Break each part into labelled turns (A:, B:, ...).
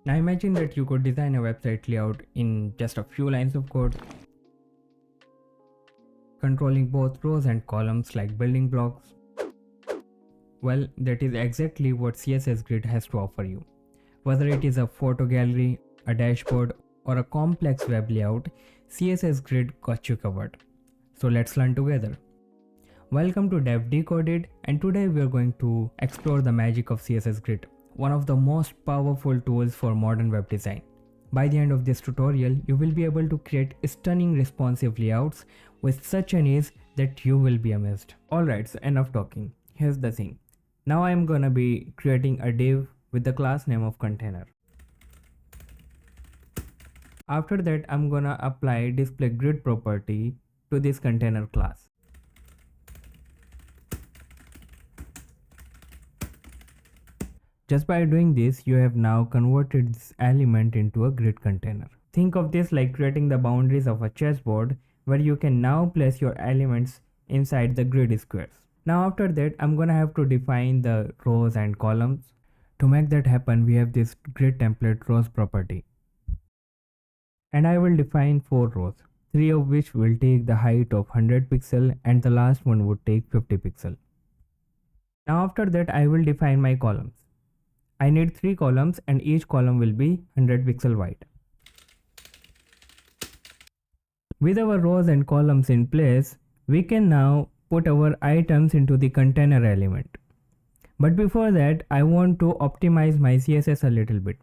A: Now imagine that you could design a website layout in just a few lines of code, controlling both rows and columns like building blocks. Well, that is exactly what CSS Grid has to offer you. Whether it is a photo gallery, a dashboard, or a complex web layout, CSS Grid got you covered. So let's learn together. Welcome to Dev Decoded, and today we are going to explore the magic of CSS Grid, one of the most powerful tools for modern web design. By the end of this tutorial, you will be able to create stunning responsive layouts with such an ease that you will be amazed. Alright, so enough talking. Here's the thing. Now I am gonna be creating a div with the class name of container. After that, I'm gonna apply display grid property to this container class. Just by doing this, you have now converted this element into a grid container. Think of this like creating the boundaries of a chessboard where you can now place your elements inside the grid squares. Now after that, I'm gonna have to define the rows and columns. To make that happen, we have this grid template rows property. And I will define 4 rows, 3 of which will take the height of 100 pixel and the last one would take 50 pixel. Now after that, I will define my columns. I need 3 columns and each column will be 100 pixel wide. With our rows and columns in place, we can now put our items into the container element. But before that, I want to optimize my CSS a little bit.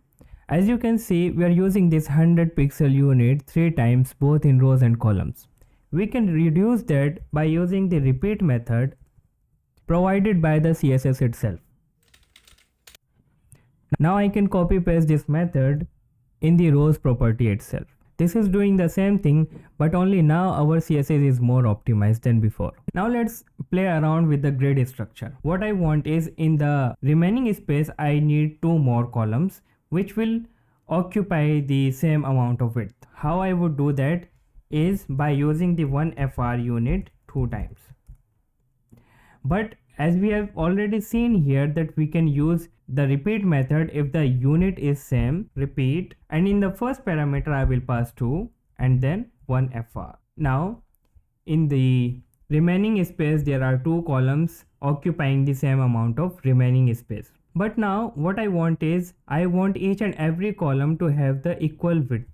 A: As you can see, we are using this 100 pixel unit 3 times both in rows and columns. We can reduce that by using the repeat method provided by the CSS itself. Now I can copy paste this method in the rows property itself. This is doing the same thing, but only now our CSS is more optimized than before. Now let's play around with the grid structure. What I want is in the remaining space I need 2 more columns which will occupy the same amount of width. How I would do that is by using the 1fr unit 2 times. But as we have already seen here that we can use the repeat method if the unit is same, repeat, and in the first parameter I will pass 2 and then 1fr. Now in the remaining space there are 2 columns occupying the same amount of remaining space. But now what I want is I want each and every column to have the equal width.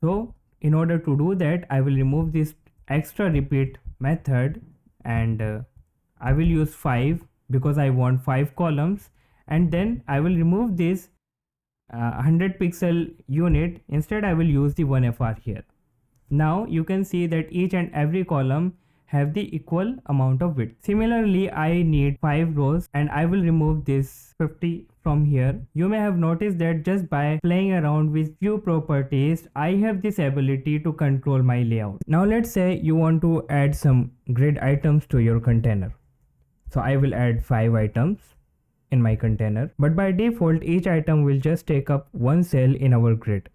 A: So in order to do that, I will remove this extra repeat method and I will use 5 because I want 5 columns, and then I will remove this 100 pixel unit. Instead I will use the 1fr here. Now you can see that each and every column have the equal amount of width. Similarly, I need 5 rows and I will remove this 50 from here. You may have noticed that just by playing around with few properties, I have this ability to control my layout. Now let's say you want to add some grid items to your container. So I will add 5 items in my container, but by default each item will just take up one cell in our grid.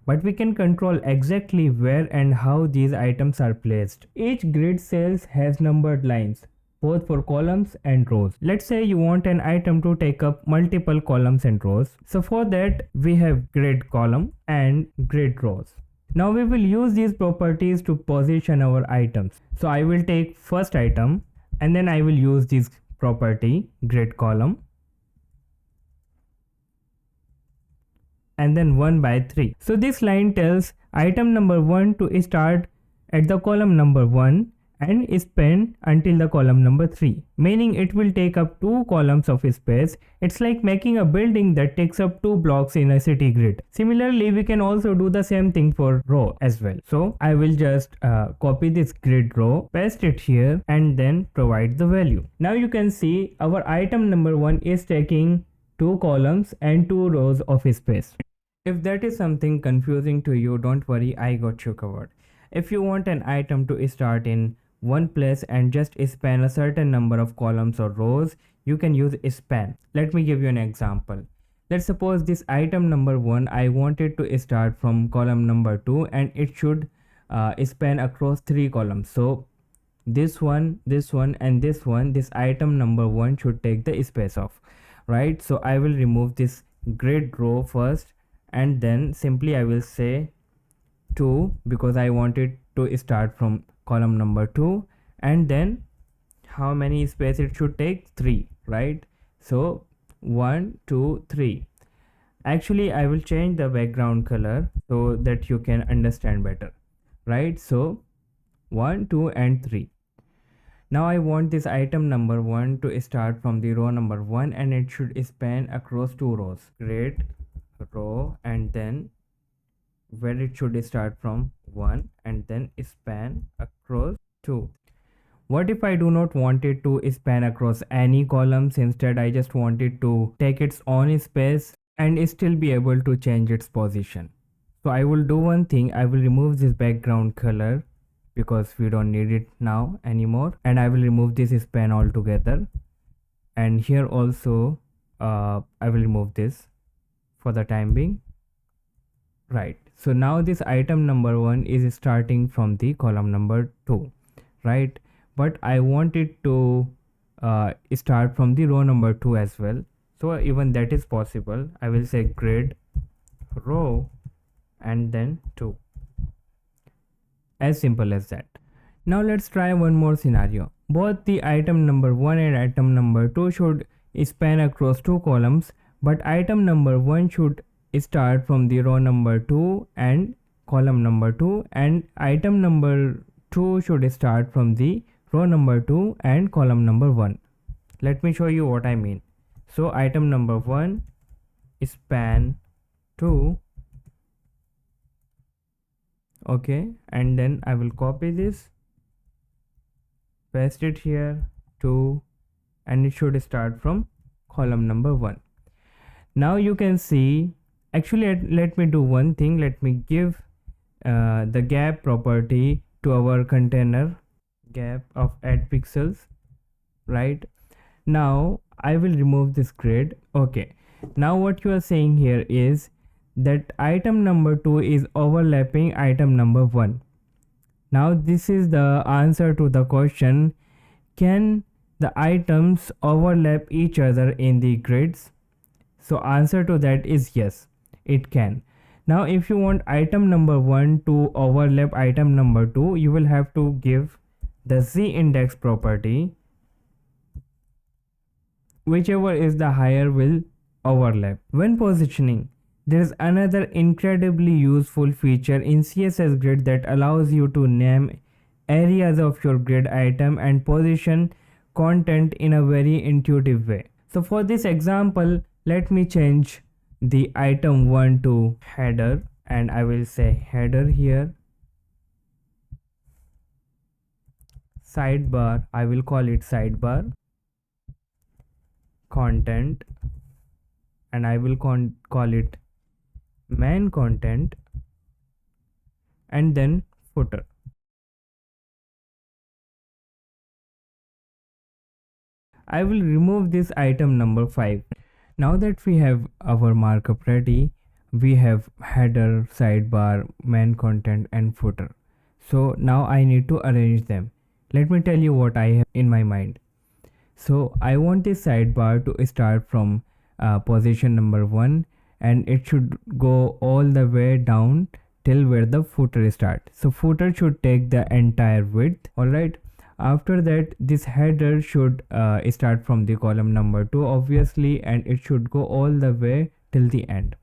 A: But we can control exactly where and how these items are placed. Each grid cells has numbered lines, both for columns and rows. Let's say you want an item to take up multiple columns and rows. So for that we have grid column and grid rows. Now we will use these properties to position our items. So I will take first item and then I will use this property grid column and then 1 by 3. So this line tells item number 1 to start at the column number 1 and spend until the column number 3, meaning it will take up 2 columns of space. It's like making a building that takes up 2 blocks in a city grid. Similarly, we can also do the same thing for row as well. So I will just copy this grid row, paste it here and then provide the value. Now you can see our item number 1 is taking 2 columns and 2 rows of space. If that is something confusing to you, don't worry, I got you covered. If you want an item to start in one place and just span a certain number of columns or rows, you can use span. Let me give you an example. Let's suppose this item number 1, I want it to start from column number 2 and it should span across 3 columns. So this one and this item number 1 should take the space of, right? So I will remove this grid row first, and then simply I will say 2 because I want it to start from column number 2, and then how many space it should take? 3, right? So 1 2 3. Actually I will change the background color so that you can understand better, right? So 1 2 and 3. Now I want this item number 1 to start from the row number 1, and it should span across 2 rows. Grid row, and then where it should start from 1 and then span across 2. What if I do not want it to span across any columns? Instead I just want it to take its own space and still be able to change its position. So I will do one thing, I will remove this background color because we don't need it now anymore, and I will remove this span altogether, and here also I will remove this for the time being, right? So now this item number 1 is starting from the column number 2, right? But I want it to start from the row number 2 as well, so even that is possible. I will say grid row and then 2, as simple as that. Now let's try one more scenario. Both the item number 1 and item number 2 should span across 2 columns, but item number 1 should start from the row number 2 and column number 2, and item number 2 should start from the row number 2 and column number 1. Let me show you what I mean. So item number 1 span 2, okay, and then I will copy this, paste it here 2, and it should start from column number 1. Now you can see, actually let me do one thing, let me give the gap property to our container, gap of add pixels, right? Now I will remove this grid. Okay, now what you are saying here is that item number 2 is overlapping item number 1. Now this is the answer to the question, can the items overlap each other in the grids? So answer to that is yes, it can. Now if you want item number 1 to overlap item number 2, you will have to give the z index property. Whichever is the higher will overlap. When positioning, there is another incredibly useful feature in CSS Grid that allows you to name areas of your grid item and position content in a very intuitive way. So for this example, let me change the item 1 to header, and I will say header here. Sidebar, I will call it sidebar. Content, and I will call it main content, and then footer. I will remove this item number 5. Now that we have our markup ready, we have header, sidebar, main content and footer. So now I need to arrange them. Let me tell you what I have in my mind. So I want this sidebar to start from position number 1, and it should go all the way down till where the footer starts. So footer should take the entire width, alright. After that, this header should start from the column number 2 obviously, and it should go all the way till the end.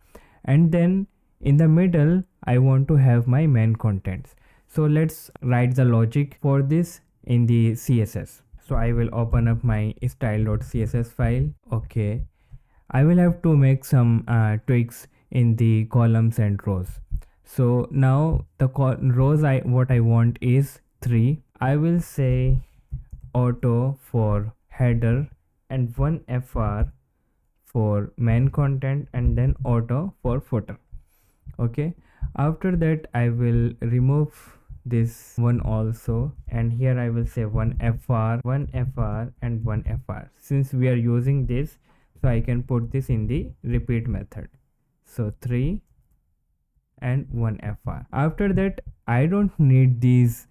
A: And then in the middle I want to have my main contents. So let's write the logic for this in the CSS. So I will open up my style.css file. Okay, I will have to make some tweaks in the columns and rows. So now the rows what I want is 3. I will say auto for header and 1 fr for main content, and then auto for footer. Okay, after that I will remove this one also, and here I will say 1 fr, 1 fr and 1 fr. Since we are using this, so I can put this in the repeat method. So 3 and 1 fr. After that I don't need these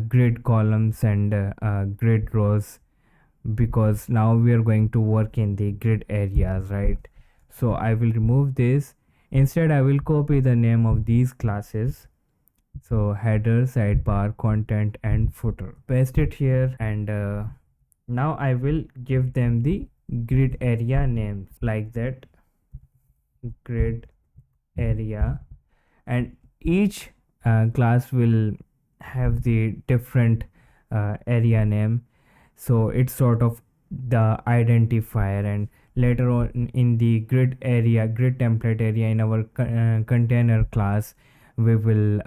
A: grid columns and grid rows, because now we are going to work in the grid areas, right? So I will remove this. Instead I will copy the name of these classes. So header, sidebar, content and footer. Paste it here, and now I will give them the grid area names like that. Grid area, and each class will have the different area name, so it's sort of the identifier. And later on in the grid template area in our container class, we will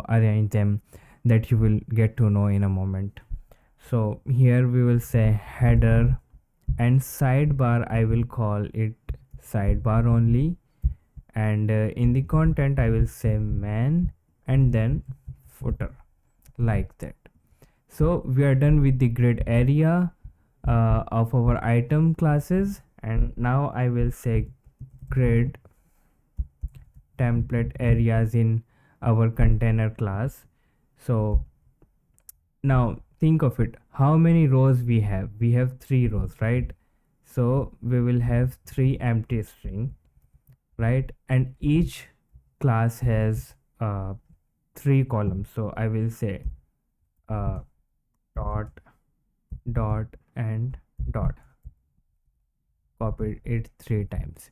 A: arrange them, that you will get to know in a moment. So here we will say header, and sidebar I will call it sidebar only, and in the content I will say man, and then footer, like that. So we are done with the grid area of our item classes, and now I will say grid template areas in our container class. So now think of it, how many rows we have? We have 3 rows, right? So we will have 3 empty string, right? And each class has 3 columns. So I will say dot, dot and dot. Copy it 3 times.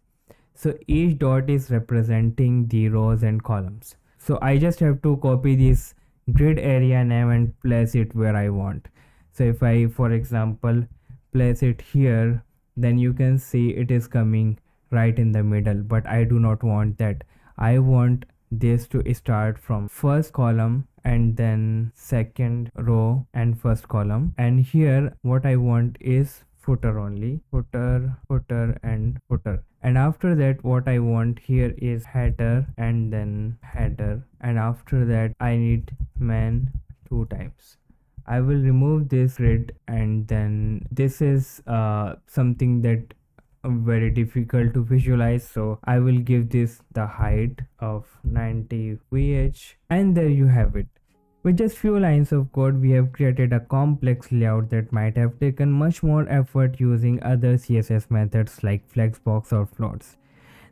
A: So each dot is representing the rows and columns. So I just have to copy this grid area name and place it where I want. So if I, for example, place it here, then you can see it is coming right in the middle, but I do not want that. I want this to start from first column and then second row and first column, and here what I want is footer only, footer, footer and footer. And after that what I want here is header and then header, and after that I need man 2 times. I will remove this grid, and then this is something that very difficult to visualize, so I will give this the height of 90 vh, and there you have it. With just few lines of code, we have created a complex layout that might have taken much more effort using other CSS methods like flexbox or floats.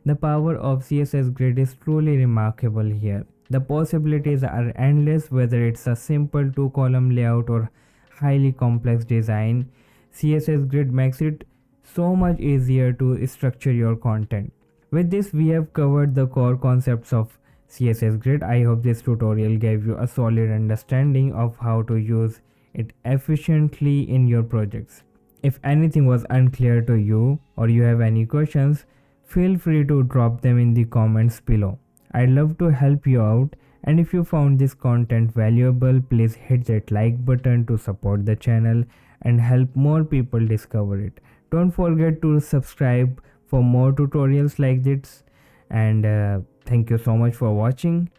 A: The power of CSS Grid is truly remarkable here. The possibilities are endless, whether it's a simple 2-column layout or highly complex design. CSS Grid makes it so much easier to structure your content. With this, we have covered the core concepts of CSS Grid. I hope this tutorial gave you a solid understanding of how to use it efficiently in your projects. If anything was unclear to you or you have any questions, feel free to drop them in the comments below. I'd love to help you out, and if you found this content valuable, please hit that like button to support the channel and help more people discover it. Don't forget to subscribe for more tutorials like this, and thank you so much for watching,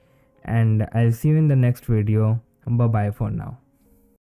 A: and I'll see you in the next video. Bye bye for now.